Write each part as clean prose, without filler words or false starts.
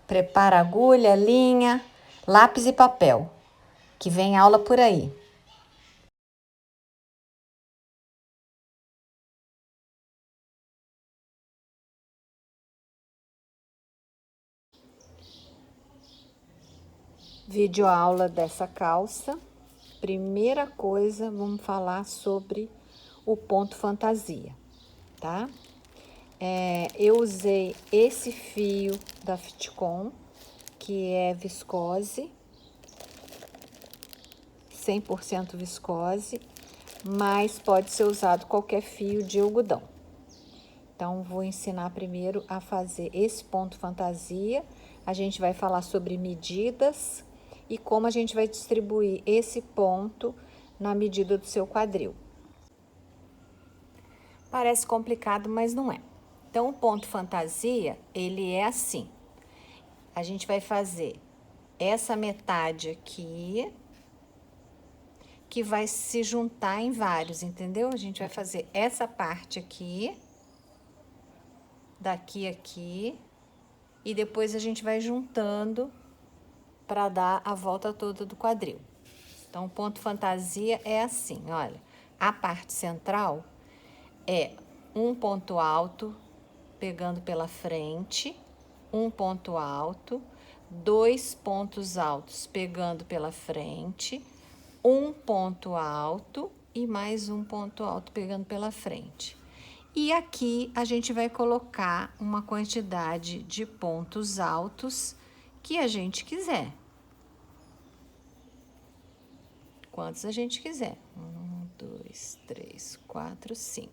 Prepara agulha, linha, lápis e papel, que vem aula por aí. Videoaula dessa calça. Primeira coisa, vamos falar sobre o ponto fantasia, tá? Eu usei esse fio da Fitcom, que é viscose, 100% viscose, mas pode ser usado qualquer fio de algodão. Então, vou ensinar primeiro a fazer esse ponto fantasia. A gente vai falar sobre medidas e como a gente vai distribuir esse ponto na medida do seu quadril. Parece complicado, mas não é. Então, o ponto fantasia, ele é assim. A gente vai fazer essa metade aqui, que vai se juntar em vários, entendeu? A gente vai fazer essa parte aqui, daqui a aqui, e depois a gente vai juntando para dar a volta toda do quadril. Então, o ponto fantasia é assim, olha. A parte central é um ponto alto pegando pela frente, um ponto alto, 2 pontos altos pegando pela frente, um ponto alto e mais um ponto alto pegando pela frente. E aqui a gente vai colocar uma quantidade de pontos altos que a gente quiser. Quantos a gente quiser. 1, 2, 3, 4, 5.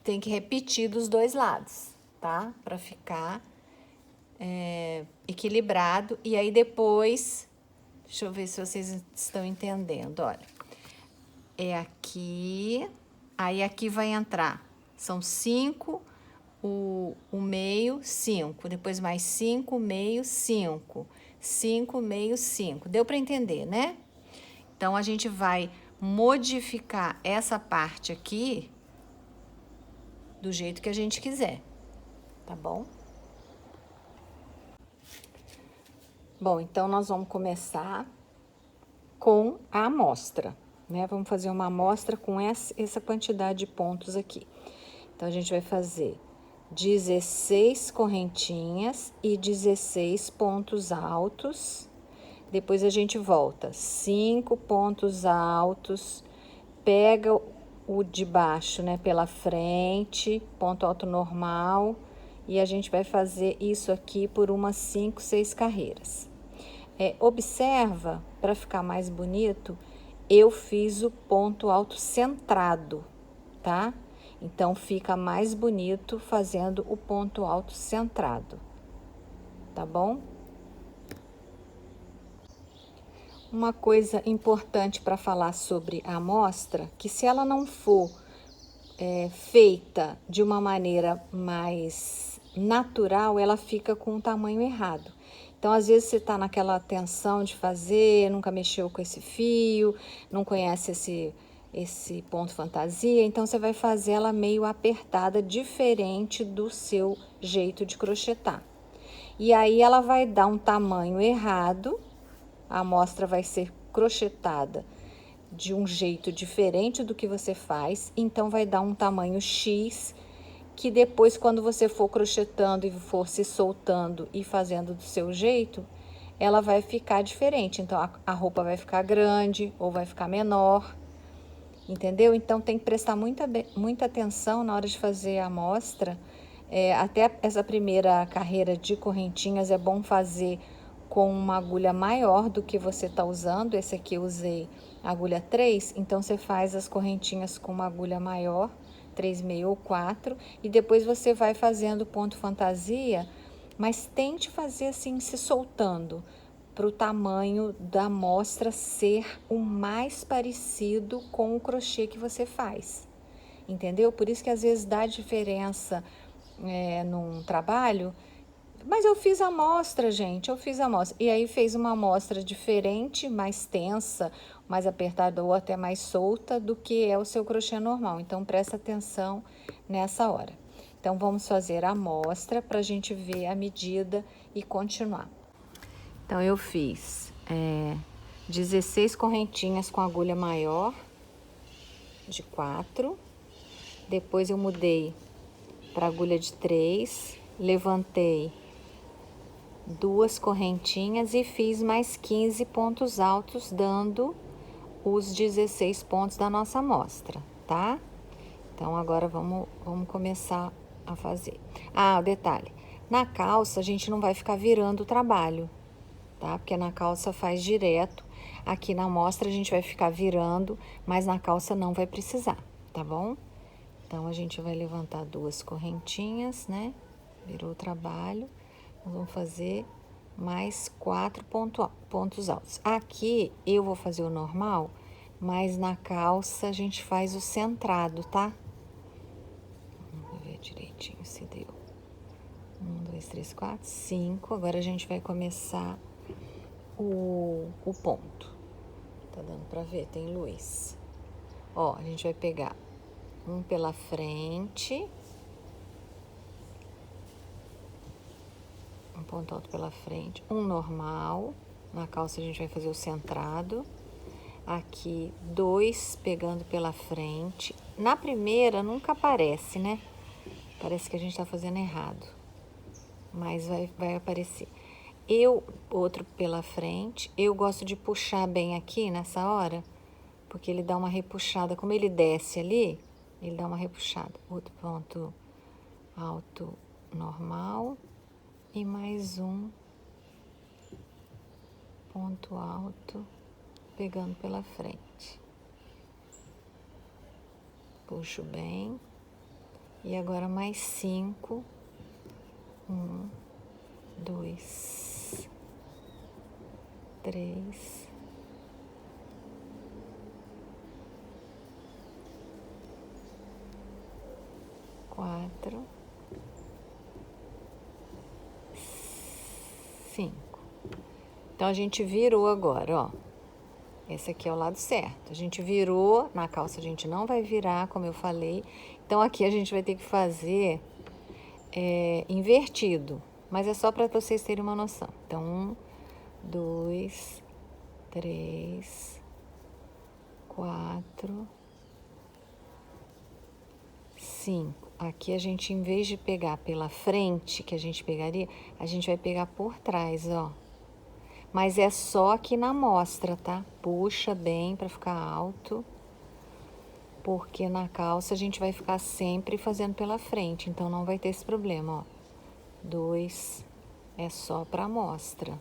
Tem que repetir dos dois lados, tá? Para ficar equilibrado. E aí depois, deixa eu ver se vocês estão entendendo, olha. É aqui, aí aqui vai entrar, são 5, o meio, 5, depois mais 5, meio, 5, 5, meio, 5. Deu para entender, né? Então, a gente vai modificar essa parte aqui do jeito que a gente quiser, tá bom? Bom, então nós vamos começar com a amostra, né? Vamos fazer uma amostra com essa quantidade de pontos aqui. Então, a gente vai fazer 16 correntinhas e 16 pontos altos. Depois a gente volta 5 pontos altos, pega o de baixo, né, pela frente, ponto alto normal, e a gente vai fazer isso aqui por umas 5, 6 carreiras. Observa, para ficar mais bonito, eu fiz o ponto alto centrado, tá? Então, fica mais bonito fazendo o ponto alto centrado, tá bom? Uma coisa importante para falar sobre a amostra, que se ela não for feita de uma maneira mais natural, ela fica com o tamanho errado. Então, às vezes, você está naquela tensão de fazer, nunca mexeu com esse fio, não conhece esse ponto fantasia, então você vai fazer ela meio apertada, diferente do seu jeito de crochetar. E aí ela vai dar um tamanho errado, a amostra vai ser crochetada de um jeito diferente do que você faz, então vai dar um tamanho X, que depois, quando você for crochetando e for se soltando e fazendo do seu jeito, ela vai ficar diferente. Então, a roupa vai ficar grande ou vai ficar menor, entendeu? Então, tem que prestar muita atenção na hora de fazer a amostra. Até essa primeira carreira de correntinhas é bom fazer com uma agulha maior do que você está usando. Esse aqui eu usei agulha 3, então você faz as correntinhas com uma agulha maior, 3,5 ou 4, e depois você vai fazendo ponto fantasia, mas tente fazer assim, se soltando, para o tamanho da amostra ser o mais parecido com o crochê que você faz, entendeu? Por isso que às vezes dá diferença num trabalho. Mas eu fiz a amostra, gente, eu fiz a amostra. E aí fez uma amostra diferente, mais tensa, mais apertada ou até mais solta do que é o seu crochê normal. Então, presta atenção nessa hora. Então, vamos fazer a amostra para a gente ver a medida e continuar. Então, eu fiz 16 correntinhas com agulha maior, de 4. Depois, eu mudei para agulha de 3, levantei 2 correntinhas e fiz mais 15 pontos altos, dando os 16 pontos da nossa amostra, tá? Então, agora vamos começar a fazer. Ah, o detalhe, na calça a gente não vai ficar virando o trabalho, tá? Porque na calça faz direto, aqui na amostra a gente vai ficar virando, mas na calça não vai precisar, tá bom? Então, a gente vai levantar 2 correntinhas, né? Virou o trabalho, nós vamos fazer mais 4 pontos altos. Aqui eu vou fazer o normal, mas na calça a gente faz o centrado, tá? Vamos ver direitinho se deu. 1, 2, 3, 4, 5. Agora a gente vai começar o ponto. Tá dando pra ver? Tem luz. Ó, a gente vai pegar um pela frente, um ponto alto pela frente, um normal. Na calça a gente vai fazer o centrado. Aqui, 2 pegando pela frente. Na primeira nunca aparece, né? Parece que a gente tá fazendo errado, mas vai aparecer. Outro pela frente. Eu gosto de puxar bem aqui nessa hora, porque ele dá uma repuxada. Como ele desce ali, ele dá uma repuxada. Outro ponto alto normal. E mais um ponto alto pegando pela frente. Puxo bem. E agora mais 5. 1, 2, 3, 4, 5. Então, a gente virou agora, ó. Esse aqui é o lado certo. A gente virou, na calça a gente não vai virar, como eu falei. Então, aqui a gente vai ter que fazer invertido. Mas é só para vocês terem uma noção. Então, 1, 2, 3, 4, 5. Aqui a gente, em vez de pegar pela frente, que a gente pegaria, a gente vai pegar por trás, ó. Mas é só aqui na amostra, tá? Puxa bem para ficar alto, porque na calça a gente vai ficar sempre fazendo pela frente, então não vai ter esse problema, ó. 2 é só para amostra.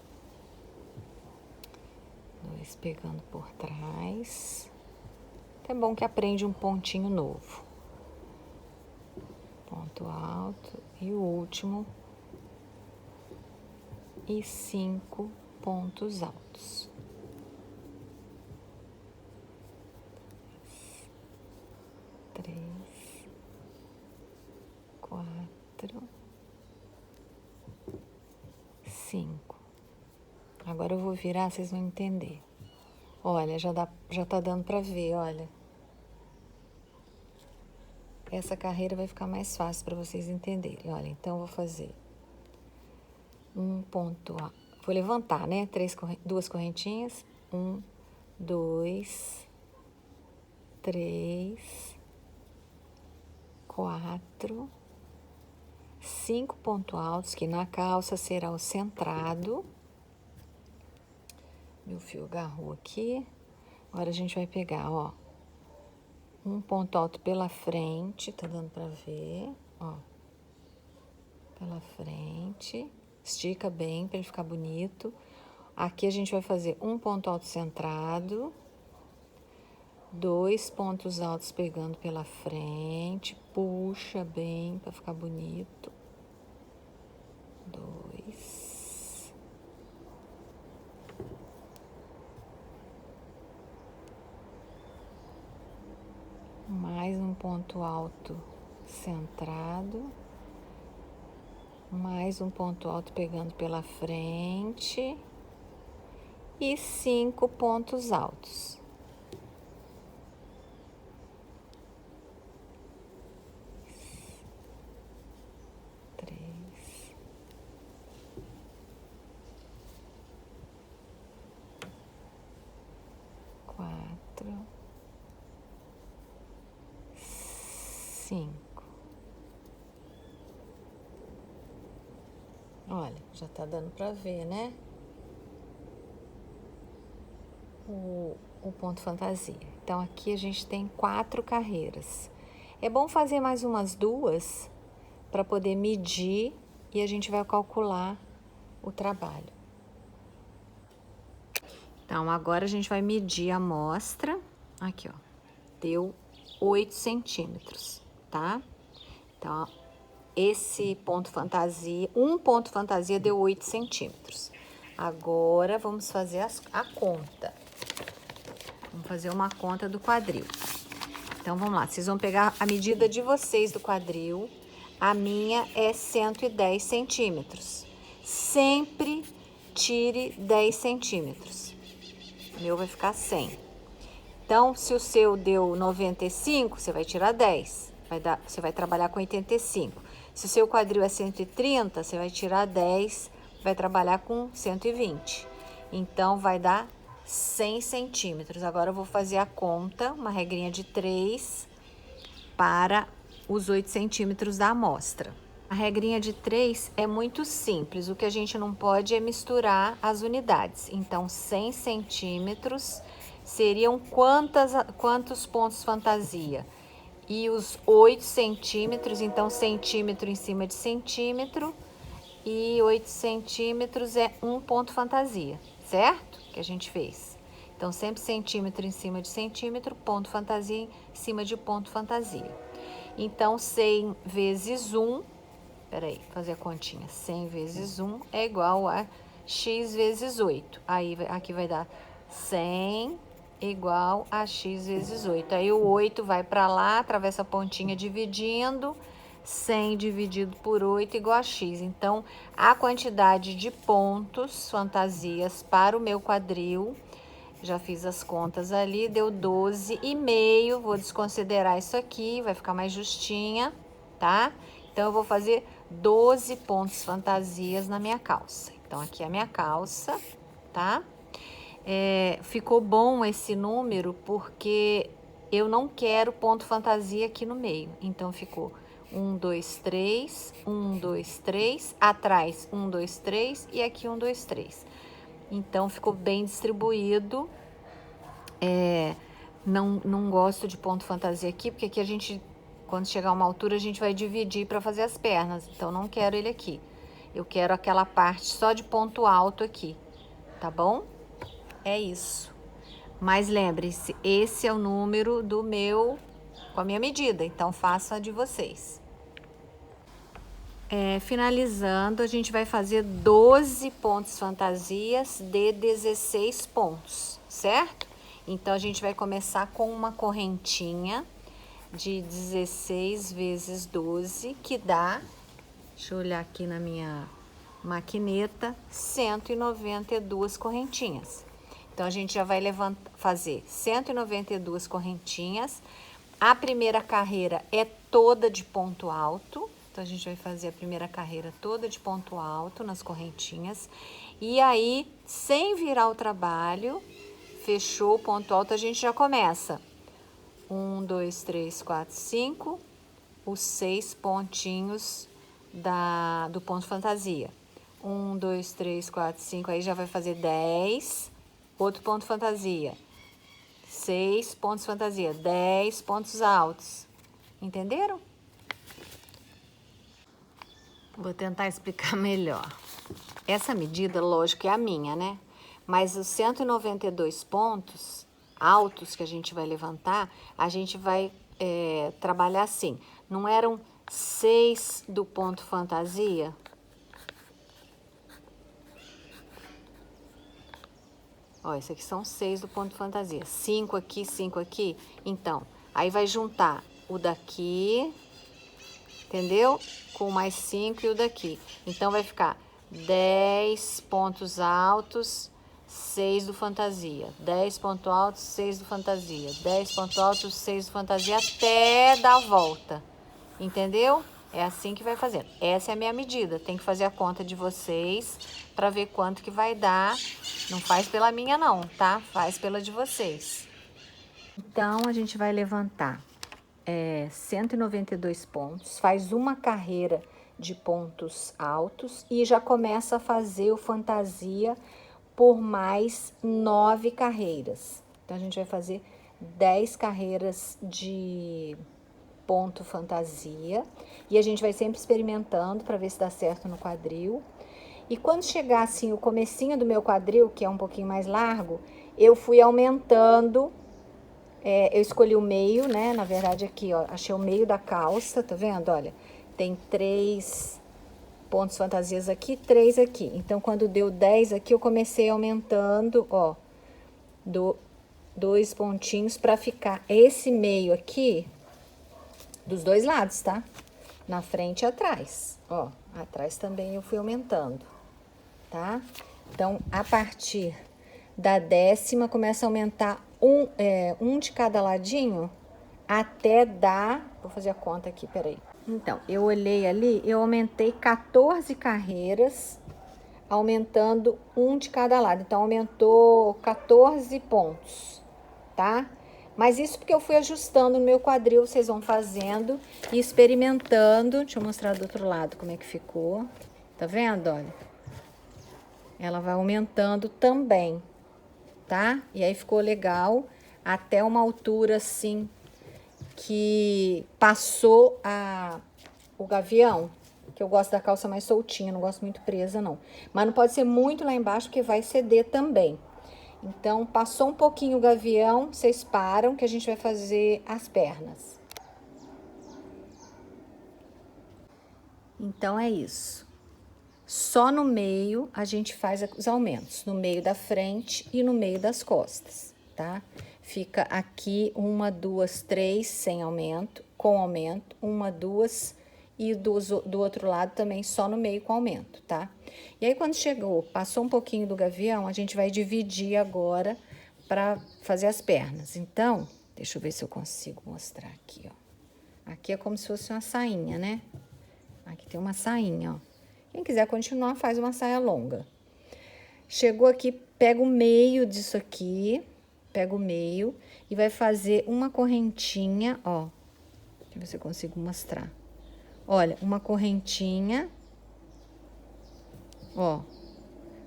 2 pegando por trás. É bom que aprende um pontinho novo. Ponto alto e o último. E 5 pontos altos. 3, 4, 5. Agora eu vou virar, vocês vão entender. Olha, já tá dando pra ver, olha. Essa carreira vai ficar mais fácil para vocês entenderem. Olha, então eu vou fazer um ponto alto. Vou levantar, né? 2 correntinhas. 1, 2, 3, 4, 5 pontos altos, que na calça será o centrado. Meu fio agarrou aqui. Agora a gente vai pegar, ó, um ponto alto pela frente, tá dando pra ver, ó. Pela frente. Estica bem para ele ficar bonito. Aqui a gente vai fazer um ponto alto centrado. 2 pontos altos pegando pela frente. Puxa bem para ficar bonito. 2. Mais um ponto alto centrado. Mais um ponto alto pegando pela frente. E 5 pontos altos. 5. Olha, já tá dando pra ver, né? O ponto fantasia. Então, aqui a gente tem 4 carreiras. É bom fazer mais umas 2 para poder medir e a gente vai calcular o trabalho. Então, agora a gente vai medir a amostra. Aqui, ó. Deu 8 centímetros, tá? Então, esse ponto fantasia, um ponto fantasia deu 8 centímetros. Agora, vamos fazer a conta. Vamos fazer uma conta do quadril. Então, vamos lá. Vocês vão pegar a medida de vocês do quadril. A minha é 110 centímetros. Sempre tire 10 centímetros. O meu vai ficar 100. Então, se o seu deu 95, você vai tirar 10. Você vai trabalhar com 85. Se o seu quadril é 130, você vai tirar 10, vai trabalhar com 120. Então, vai dar 100 centímetros. Agora, eu vou fazer a conta, uma regrinha de 3 para os 8 centímetros da amostra. A regrinha de 3 é muito simples. O que a gente não pode é misturar as unidades. Então, 100 centímetros seriam quantos pontos fantasia? E os 8 centímetros, então centímetro em cima de centímetro, e 8 centímetros é um ponto fantasia, certo? Que a gente fez. Então, sempre centímetro em cima de centímetro, ponto fantasia em cima de ponto fantasia. Então, 100 vezes 1, peraí, fazer a continha. 100 vezes 1 é igual a x vezes 8. Aí, aqui vai dar 100 igual a x vezes 8. Aí, o 8 vai para lá, atravessa a pontinha dividindo. 100 dividido por 8 igual a x. Então, a quantidade de pontos fantasias para o meu quadril, já fiz as contas ali, deu 12,5. Vou desconsiderar isso aqui, vai ficar mais justinha, tá? Então, eu vou fazer 12 pontos fantasias na minha calça. Então, aqui é a minha calça, tá? Ficou bom esse número porque eu não quero ponto fantasia aqui no meio. Então, ficou 1, 2, 3, 1, 2, 3, atrás 1, 2, 3 e aqui 1, 2, 3. Então, ficou bem distribuído. Não gosto de ponto fantasia aqui, porque aqui a gente, quando chegar a uma altura, a gente vai dividir para fazer as pernas. Então, não quero ele aqui. Eu quero aquela parte só de ponto alto aqui, tá bom? É isso. Mas lembre-se, esse é o número do meu, com a minha medida. Então, faça a de vocês. Finalizando, a gente vai fazer 12 pontos fantasias de 16 pontos, certo? Então, a gente vai começar com uma correntinha de 16 vezes 12, que dá, deixa eu olhar aqui na minha maquineta, 192 correntinhas. Então, a gente já vai fazer 192 correntinhas. A primeira carreira é toda de ponto alto. Então, a gente vai fazer a primeira carreira toda de ponto alto nas correntinhas. E aí, sem virar o trabalho, fechou o ponto alto, a gente já começa. 1, 2, 3, 4, 5. Os 6 pontinhos do ponto fantasia. 1, 2, 3, 4, 5. Aí já vai fazer 10. Outro ponto fantasia. 6 pontos fantasia. 10 pontos altos. Entenderam? Vou tentar explicar melhor. Essa medida, lógico, é a minha, né? Mas os 192 pontos altos que a gente vai levantar, a gente vai trabalhar assim. Não eram 6 do ponto fantasia? Ó, esse aqui são 6 do ponto fantasia. 5 aqui, 5 aqui. Então, aí vai juntar o daqui, entendeu? Com mais 5 e o daqui. Então, vai ficar 10 pontos altos, 6 do fantasia. 10 pontos altos, 6 do fantasia. 10 pontos altos, 6 do fantasia, até dar a volta. Entendeu? É assim que vai fazendo. Essa é a minha medida. Tem que fazer a conta de vocês para ver quanto que vai dar. Não faz pela minha não, tá? Faz pela de vocês. Então, a gente vai levantar 192 pontos, faz uma carreira de pontos altos e já começa a fazer o fantasia por mais 9 carreiras. Então, a gente vai fazer 10 carreiras de ponto fantasia e a gente vai sempre experimentando para ver se dá certo no quadril. E quando chegar assim o comecinho do meu quadril, que é um pouquinho mais largo, eu fui aumentando. Eu escolhi o meio, né? Na verdade aqui, ó, achei o meio da calça, tá vendo? Olha, tem 3 pontos fantasias aqui, 3 aqui. Então, quando deu 10 aqui, eu comecei aumentando, ó, 2 pontinhos para ficar esse meio aqui dos dois lados, tá? Na frente e atrás, ó. Atrás também eu fui aumentando, tá? Então, a partir da 10ª, começa a aumentar um de cada ladinho até dar... Vou fazer a conta aqui, peraí. Então, eu olhei ali, eu aumentei 14 carreiras, aumentando um de cada lado. Então, aumentou 14 pontos, tá? Mas isso porque eu fui ajustando no meu quadril, vocês vão fazendo e experimentando. Deixa eu mostrar do outro lado como é que ficou. Tá vendo, olha? Ela vai aumentando também, tá? E aí ficou legal até uma altura assim que passou o gavião, que eu gosto da calça mais soltinha, não gosto muito presa não. Mas não pode ser muito lá embaixo porque vai ceder também. Então, passou um pouquinho o gavião, vocês param que a gente vai fazer as pernas. Então, é isso. Só no meio a gente faz os aumentos, no meio da frente e no meio das costas, tá? Fica aqui 1, 2, 3 sem aumento, com aumento, 1, 2 e do outro lado também só no meio com aumento, tá? E aí quando chegou, passou um pouquinho do gavião, a gente vai dividir agora para fazer as pernas. Então, deixa eu ver se eu consigo mostrar aqui, ó. Aqui é como se fosse uma sainha, né? Aqui tem uma sainha, ó. Quem quiser continuar, faz uma saia longa. Chegou aqui, pega o meio disso aqui, pega o meio e vai fazer uma correntinha, ó. Deixa eu ver se eu consigo mostrar. Olha, uma correntinha, ó.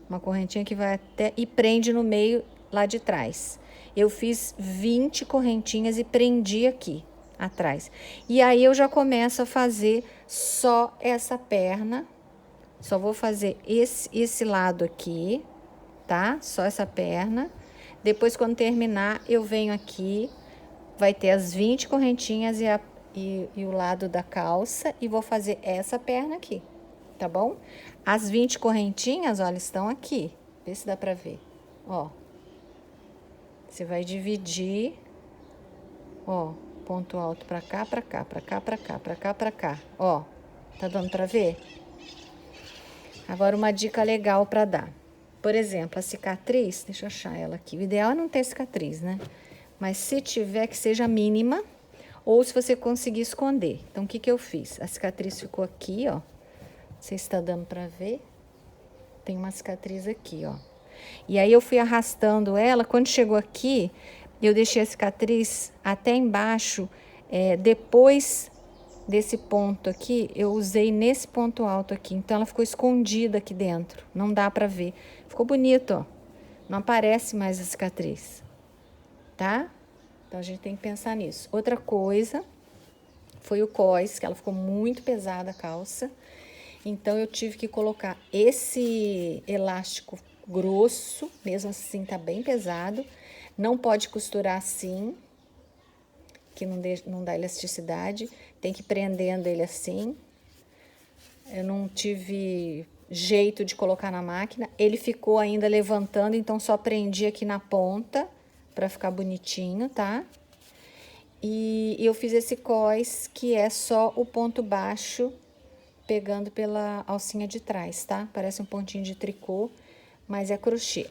Uma correntinha que vai até e prende no meio lá de trás. Eu fiz 20 correntinhas e prendi aqui atrás. E aí eu já começo a fazer só essa perna. Só vou fazer esse lado aqui, tá? Só essa perna. Depois, quando terminar, eu venho aqui, vai ter as 20 correntinhas e o lado da calça e vou fazer essa perna aqui, tá bom? As 20 correntinhas, olha, estão aqui. Vê se dá pra ver, ó. Você vai dividir, ó, ponto alto pra cá, pra cá, pra cá, pra cá, pra cá, pra cá, ó. Tá dando pra ver? Agora, uma dica legal para dar. Por exemplo, a cicatriz, deixa eu achar ela aqui. O ideal é não ter cicatriz, né? Mas se tiver, que seja mínima, ou se você conseguir esconder. Então, o que eu fiz? A cicatriz ficou aqui, ó. Não sei se tá dando para ver. Tem uma cicatriz aqui, ó. E aí, eu fui arrastando ela. Quando chegou aqui, eu deixei a cicatriz até embaixo, depois desse ponto aqui, eu usei nesse ponto alto aqui. Então, ela ficou escondida aqui dentro. Não dá pra ver. Ficou bonito, ó. Não aparece mais a cicatriz. Tá? Então, a gente tem que pensar nisso. Outra coisa foi o cós, que ela ficou muito pesada a calça. Então, eu tive que colocar esse elástico grosso. Mesmo assim, tá bem pesado. Não pode costurar assim, que não dá elasticidade, tem que ir prendendo ele assim. Eu não tive jeito de colocar na máquina, ele ficou ainda levantando, então só prendi aqui na ponta para ficar bonitinho, tá? E eu fiz esse cós, que é só o ponto baixo pegando pela alcinha de trás, tá? Parece um pontinho de tricô, mas é crochê.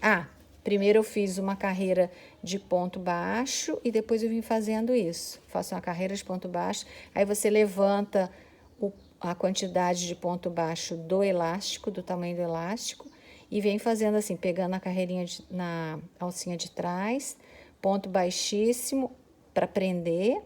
Primeiro eu fiz uma carreira de ponto baixo e depois eu vim fazendo isso. Faço uma carreira de ponto baixo, aí você levanta a quantidade de ponto baixo do elástico, do tamanho do elástico, e vem fazendo assim, pegando a carreirinha na alcinha de trás, ponto baixíssimo para prender,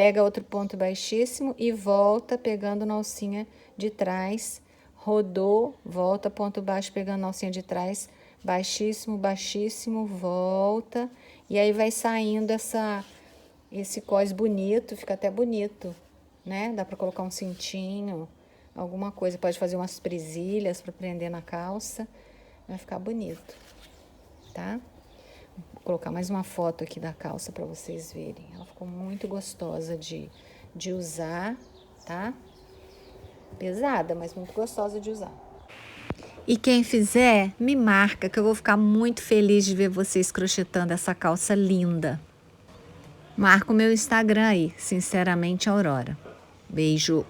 pega outro ponto baixíssimo e volta pegando na alcinha de trás, rodou, volta, ponto baixo, pegando na alcinha de trás, baixíssimo, baixíssimo, volta, e aí vai saindo esse cós bonito, fica até bonito, né? Dá pra colocar um cintinho, alguma coisa, pode fazer umas presilhas para prender na calça, vai ficar bonito, tá? Vou colocar mais uma foto aqui da calça para vocês verem. Ela ficou muito gostosa de usar, tá? Pesada, mas muito gostosa de usar. E quem fizer, me marca, que eu vou ficar muito feliz de ver vocês crochetando essa calça linda. Marca o meu Instagram aí, Sinceramente Aurora. Beijo!